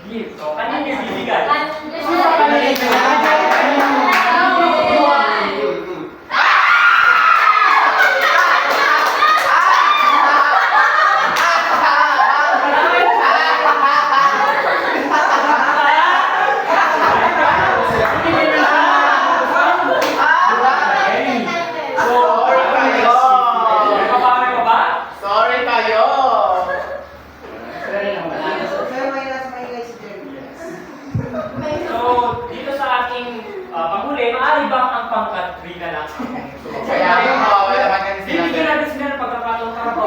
Give. So, kanino yung bibigay? So, nagpapawi ka ba? Sorry kayo. Sorry naman. Pero may nasa may guys dyan. So, dito sa ating panghuli, maaari bang ang pangkat 3 na lang? Kaya nga, wala man yan sila. Bibigyan natin sila ng pagkakataon para po.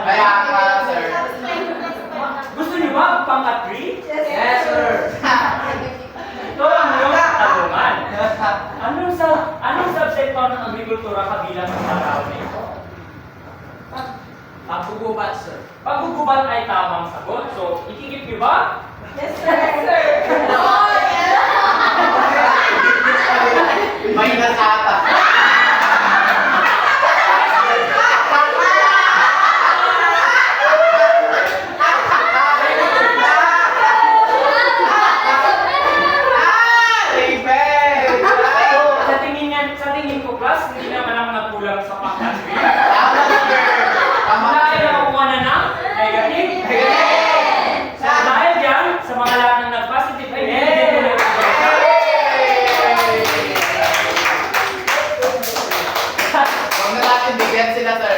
Kaya nga, sir. Gusto niyo ba ang pangkat 3? Yes, sir. Ito ang iyong tanungan. Anong subsektor ng agrikultura kabilang sa araw na ito? Paggugubat, sir. Paggugubat ay tamang sagot. So, ikikip niyo ba? Yes, sir. May nasata. So, sa tingin ko, class, hindi naman ako nagkulang sa pangkat 3. Dahil nakukuha na ng negative. So, dahil dyan, sa mga lahat ng nag-positive ay bibigyan ko na yung Huwag na natin bigyan sila, sir.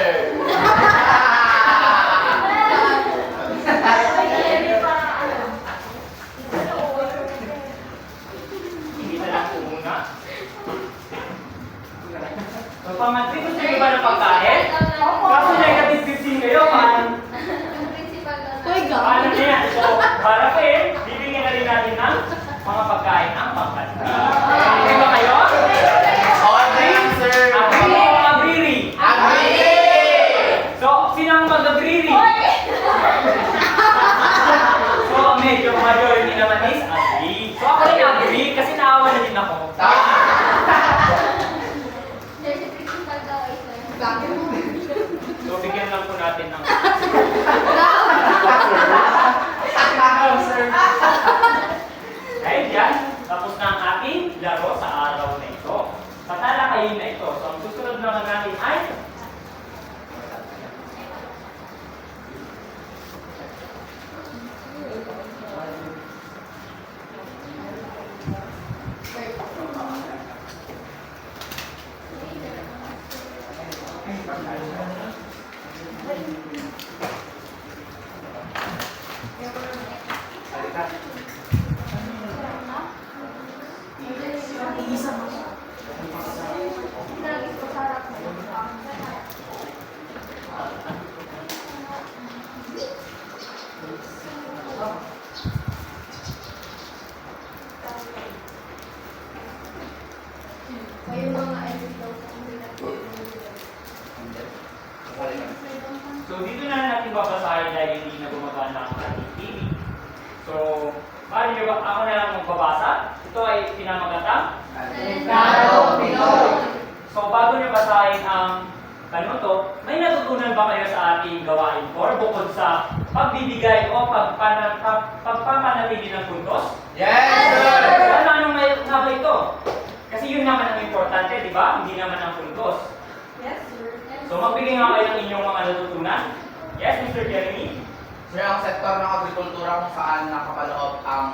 Hindi na lang po muna. So, pangkat 3, gusto niyo ba ng pagkain? Kaso negative 15 kayo, paano na yan? So, para pa bibigyan na rin natin ng mga pagkain ang pangkat 3. Okay ba kayo? Agree, sir. Agree o agree? Agree! So, sino ang mag-agree? So, medyo majority naman is agree. So, ako rin agree kasi naawa na din ako. Tama. So, bigyan lang po natin ng... Dahil yan, tapos na ang ating laro sa araw na ito. Sa talakayin na ito. So, ang susunod naman natin ay... So, dito na natin babasahin dahil hindi na gumagana ang ating TV. So, maaari nyo ba ako na lang magbabasa? Ito ay pinamagatang. Taro, Pinoy. So, bago nyo basahin ang tanong to, may natutunan ba kayo sa ating gawain 4 bukod sa pagbibigay o pagpapanatili ng puntos? Yes, sir! Anong may nga ba ito? Kasi yun naman ang importante, di ba? Hindi naman ang puntos. Yes, sir. So magbigay nga kayo ng inyong mga natutunan. Yes, Mr. Jeremy? Sir, ang sektor ng agrikultura kung saan nakapaloob ang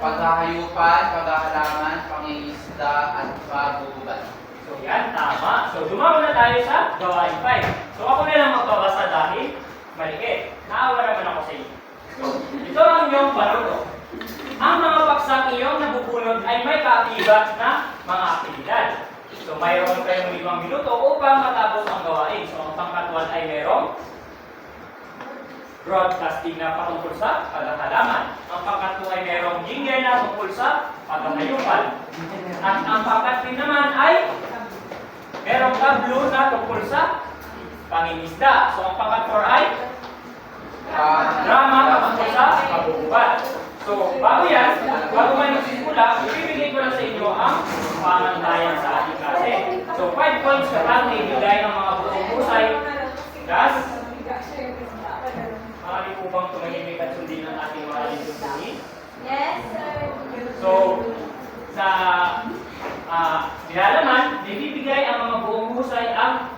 paghahayupan, paghahalaman, pangingisda, at pagbubugat. So yan, tama. So dumako na tayo sa gawain 5. So ako na lang magbabasa dahil maliit. Naawa naman ako sa inyo. So, ito ang inyong panuto. Ang mga paksang iyong nabubunod ay may kaakibat na mga aktibidad. So mayroon kayong 5 minuto upang matapos ang gawain. So ang pangkatwal ay mayroong broadcasting na patungkol sa paghahalaman. Ang pangkatlo ay mayroong jingle na tungkol sa paghahayupan. At ang pangkatlo naman ay merong tablo na tungkol sa pangingisda. So ang pangkat-4 ay drama tungkol sa pagbububat. So bago yan, bago man magsisimula, ibibigay ko lang sa inyo ang pamantayan sa ating klase. So 5 points kapag naibigay ang mga buong husay. Thus, maaari po bang tumahimik at sundin ang ating mga liturgi? Yes, sir. So, sa nilalaman, nabibigay ang mga buong husay ang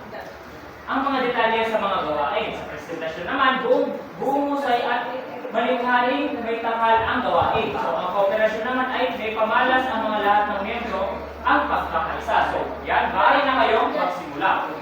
mga detalye sa mga gawain. Sa presentasyon naman, buong husay at malikhaing may tanghal ang gawain. So, ang kooperasyon naman ay may pamalas ang mga lahat ng membro ang pagkakaisa. So, yan, maaari na kayong magsimula.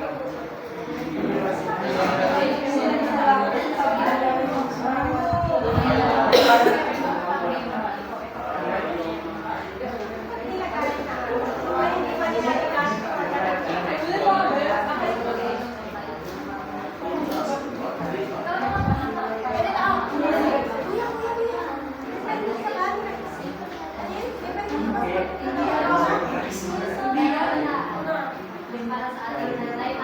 Para sa ating nanay,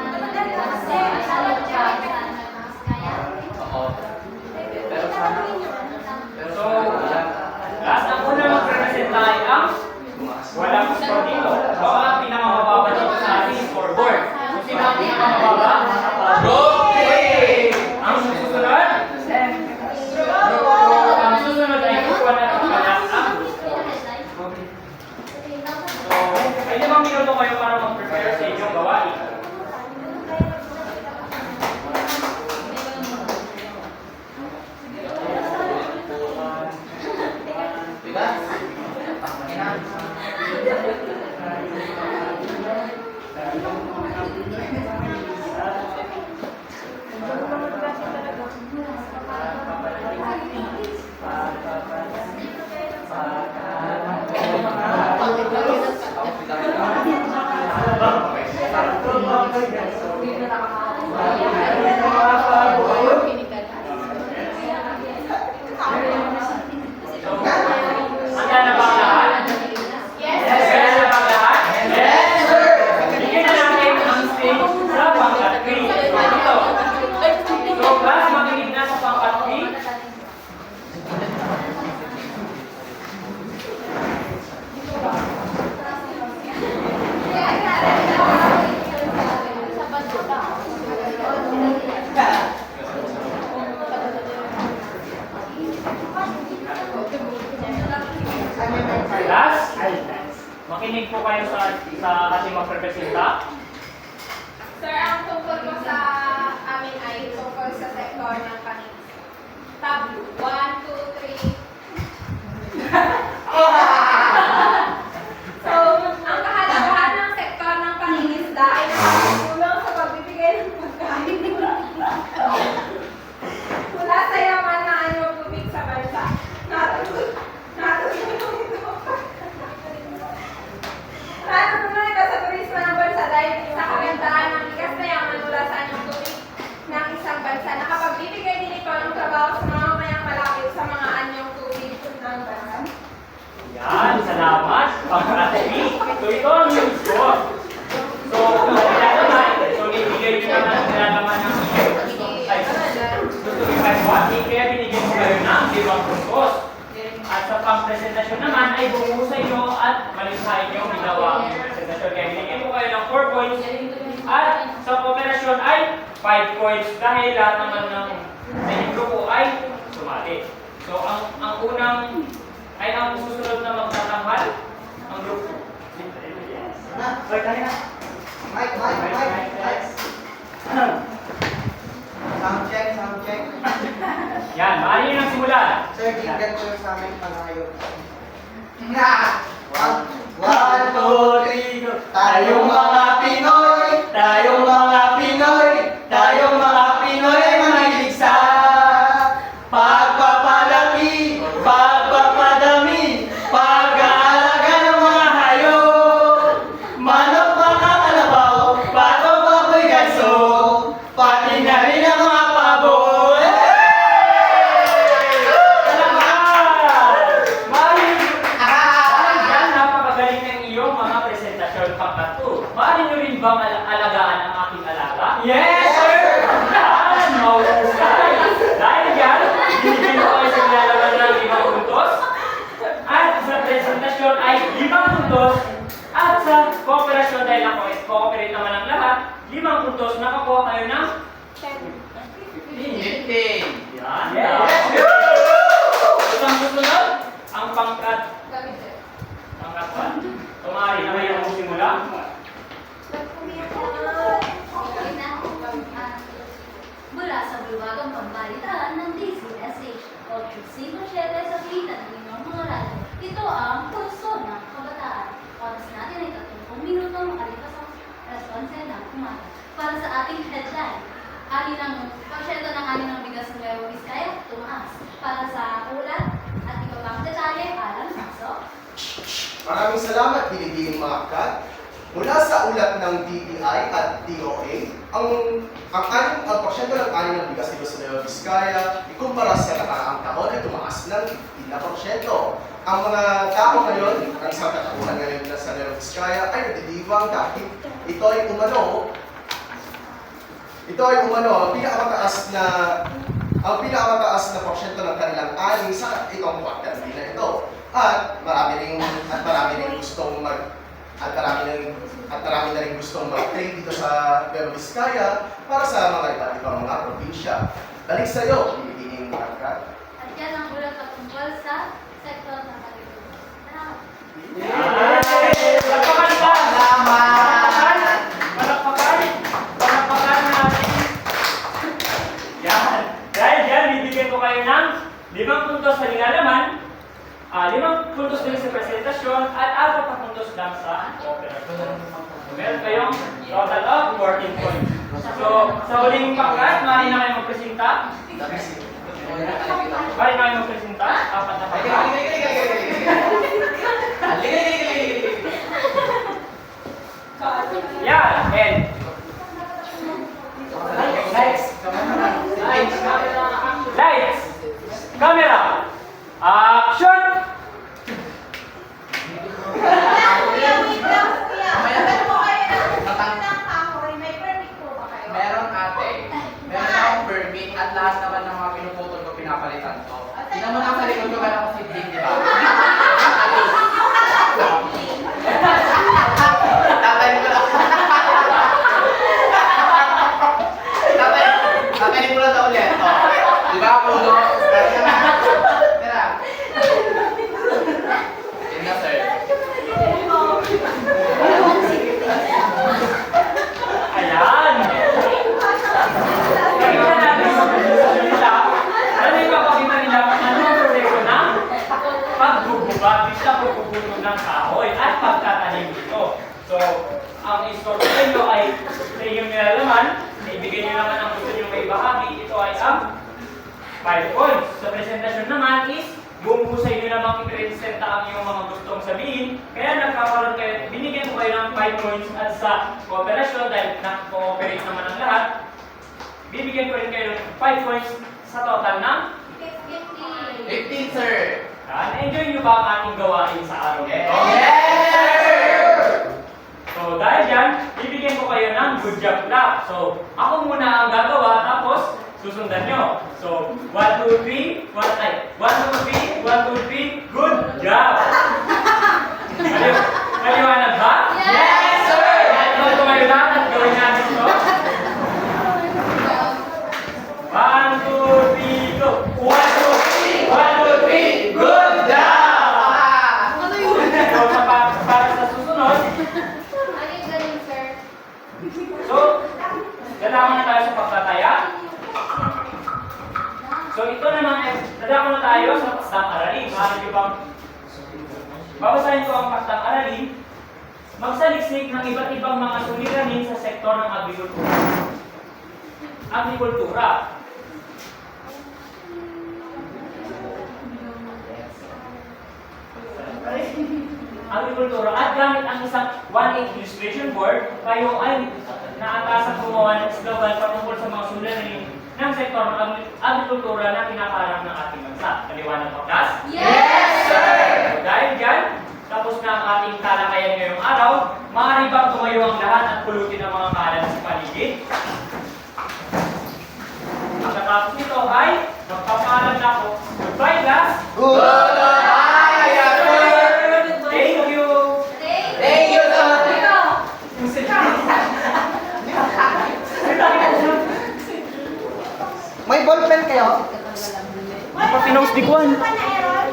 kasi asawa siya kaya So, last na una mag-represent tayo ang walang score dito. So, ang pinakamababa dito sa ating scoreboard. So, sino ang pinakamababa? Okay! Ang susunod? Ang susunod ay kukuha na ng kalas ang So, ay 5 minuto kayo para mag-prepare sa inyong gawain. Handa na ba ang lahat? Yes! Handa na ba ang lahat? Yes, sir! Bigyan na natin ang stage sa pangkat 3. So, dito. So, class, makinig na sa pangkat 3. Class, makinig po kayo sa ating magrepresenta. Sir, ang tungkol ko sa amin ay tungkol sa sektor ng pangingisda. Tablo. 1, 2, 3. So, ang kahalagahan ng sektor ng pangingisda ay nakatulong sa pagbibigay ng pagkain mula sa yaman na anyong tubig sa bansa. Natutunan ito sa turismo ng bansa dahil sa kagandahan ng likas na yaman mula sa anyong tubig ng isang bansa. Nakapagbibigay din ito ng trabaho sa mga mamayang malapit sa mga anyong tubig ng bansa. Yan, salamat. Pangkat 3. So, ito ang yung score. So, kung nilalaman, so ibigay nyo naman ang nilalaman ng gusto ipagwat, kaya binigyan ko kayo ng 5 puntos. At sa pang-presentasyon naman ay bumuhusay nyo at malisahin nyo ginawa ang presentasyon. Kaya binigyan ko kayo ng 4 points at 5 points dahil lahat naman ng sa inyong grupo ay sumali. So, ang unang ay ang susunod na magtatanghal, ang grupo. Mike. Sound check. Yan, maaari nyo nang simulan. Sir, tingnan ko sa amin panayo. One, two, three, go. Tayong mga Pinoy, tayong mga Pinoy, tayong mga Pinoy ay mahilig sa pagpapalaki, pagpapadami, pag-aalaga ng mga hayop. Manok, baka, kalabaw, pato, baboy, ganso, pati na rin ang mga baboy. Yan, napakagaling ng iyong mga presentasyon pangkatu. Maaari nyo rin bang alagaan ang aking alaga? Yes, sir! Yan, mahusay. Dahil dyan, binigyan ko kayo sa nilalaman ng 5 puntos. At sa presentasyon ay 5 puntos. At sa kooperasyon, dahil cooperate naman ang lahat, 5 puntos, nakakuha kayo ng 15. yan. Yes! Isang susunod, ang pangkat 1. Tumari na kayo magsimula. Okay na. Mula sa bulwagang pambalitaan ng DCSH o 5-7 sa kita ng inyong mga radyo. Ito ang pulso ng kabataan. Oras natin ay 30 minutong alipasang response ng umaga. Para sa ating headline, porsyento ng ani ng bigas ng Nueva Vizcaya, tumaas. Para sa ulat at iba pang detalye, alam sa Maraming salamat, Pilipining mga kat. Mula sa ulat ng DTI at DOA, ang porsyento ng ani ng bigas dito sa Nueva Vizcaya, ikumpara sa nakaraang taon ay tumaas ng 15%. Ang mga tao ngayon, ang isang katauhan ngayon na sa Nueva Vizcaya ay nagdidibang dahil ito ay umano ang pinakamataas na porsyento ng kanilang ani sa itong quarter na ito. At marami rin gustong mag-trade dito sa Nueva Vizcaya para sa mga iba't ibang mga probinsya. Balik sa iyo, Pilipining mga kat. At yan ang ulat patungkol sa sektor ng agrikultura. Salamat. Palakpakan ka! Palakpakan natin! Yan! Dahil dyan, bibigyan ko kayo ng 5 puntos sa nilalaman, 5 puntos din sa presentasyon, at 4 na puntos lang sa operasyon. So, meron kayong total of 14 points. So, sa huling pangkat, maaari na kayo magpresenta. Maaari na kayo magpresenta. 4 na pangkat. Yan! And lights! Camera! Action! Meron ate. Meron akong permit at lahat naman ng mga pinuputol ko pinapalitan ko. Tingnan mo na sa likod ko ba ako si Jing, di ba? Tatayin ko lang. Tatayin ko lang sa ulit. O. Di ba, puno? Tira. Tingnan, sir. Ayan! Nakita natin sa presentasyon nila, ano yung papakita nila kung ano ang proseso ng pagbubuga, basta pagbubuto ng kahoy at pagtatanim dito. So, ang score ko sa inyo ay sa inyong nilalaman, ibigay nyo naman ang gusto nyo may bahagi, ito ay ang 5 points. Sa presentasyon naman is, buong husay nyo namang i-presenta ang iyong mga gustong sabihin, kaya nagkakaroon kayo, binigyan ko kayo ng 5 points at sa kooperasyon, dahil na-cooperate naman ang lahat, bibigyan ko rin kayo ng 5 points sa total ng 15, sir. na-enjoy nyo ba ang ating gawain sa araw nito? Yes! So dahil dyan, bibigyan ko kayo ng good job clap. So ako muna ang gagawa, tapos susundan nyo. So 1, 2, 3, 1, 2, 3, 1, 2, 3, good job! Maliwanag ba? Yes, sir! Ano ko kayo lahat at gawin natin ito? 1, 2, 3, go! 1, 2, 3! 1, 2, 3! Good job! So, para sa susunod, Ano yung galing, sir? so, dadako na tayo sa pagtataya. So, ito naman, dadako na tayo sa pastang aralin. Maaari nyo bang babasahin ko ang pastang aralin, magsaliksik ng iba't ibang mga suliranin sa sektor ng agrikultura. Agrikultura at gamit ang isang 1-8 illustration board, kayo ay naatasan gumawa ng slogan patungkol sa mga suliranin ng sektor ng agrikultura na kinakaharap ng ating bansa. Kaliwanag ba, class? Yes, sir! So, dahil dyan, tapos na ang ating talakayan ngayong araw, maaari bang tumayo ang lahat at pulutin ang mga kalat sa paligid? Pagkatapos nito ay, magpapaalam na ako. Goodbye, class! Goodbye, sir! Thank you! Thank you, sir! May ballpen kayo? Pinost di ko. Aaron?